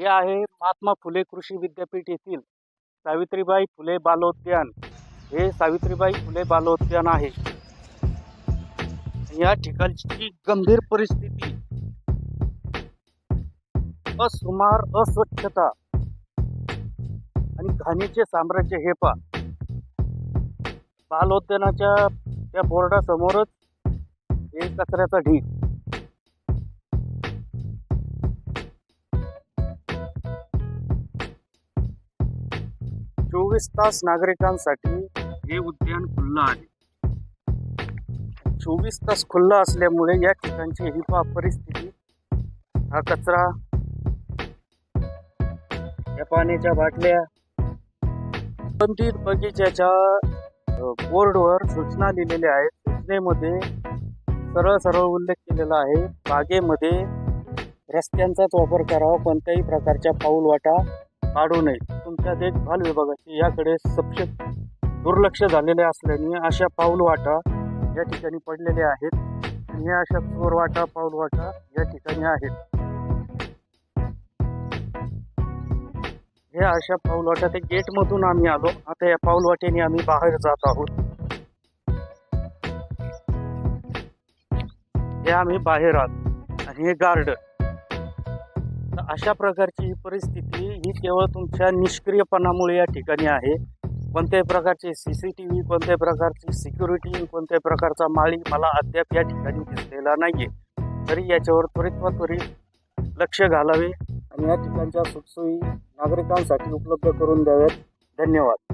हे आहे महात्मा फुले कृषी विद्यापीठ येथील सावित्रीबाई फुले बालोद्यान. हे सावित्रीबाई फुले बालोद्यान आहे. या ठिकाणची गंभीर परिस्थिती, असुमार, अस्वच्छता आणि घाणीचे साम्राज्य. हे पहा, बालोद्यानाच्या त्या बोर्डासमोरच हे कचऱ्याचा ढीग. 24 तास नागरिकांसाठी हे उद्यान खुल्लं आहे. 24 तास खुल्लं असल्यामुळे या ठिकाणची ही परिस्थिती, हा कचरा, या पाण्याच्या बाटल्या, संबंधित बगीच्याच्या बोर्डवर सूचना लिहिलेल्या आहेत. सूचनेमध्ये सरळ उल्लेख केलेला आहे, बागेमध्ये रस्त्यांचाच वापर करावा, कोणत्याही प्रकारच्या पाऊलवाटा काढू नये. तुमच्या देखभाल विभागाचे याकडे सपशेल दुर्लक्ष झालेले असल्याने अशा पाऊलवाटा या ठिकाणी पडलेल्या आहेत. आणि या अशा चोरवाटा, पाऊलवाटा या ठिकाणी आहेत. हे अशा पाऊलवाटा, ते गेटमधून आम्ही आलो. आता या पाऊलवाटेने आम्ही बाहेर जात आहोत. हे आम्ही बाहेर आहोत आणि हे गार्डन. अशा प्रकारची ही परिस्थिती ही केवळ तुमच्या निष्क्रियपणामुळे या ठिकाणी आहे. कोणत्याही प्रकारचे CCTV, कोणत्याही प्रकारची सिक्युरिटी, कोणत्याही प्रकारचा माळी मला अद्याप या ठिकाणी दिसलेला नाहीये. तरी याच्यावर त्वरित लक्ष घालावे आणि या ठिकाणच्या सुखसोयी नागरिकांसाठी उपलब्ध करून द्याव्यात. धन्यवाद.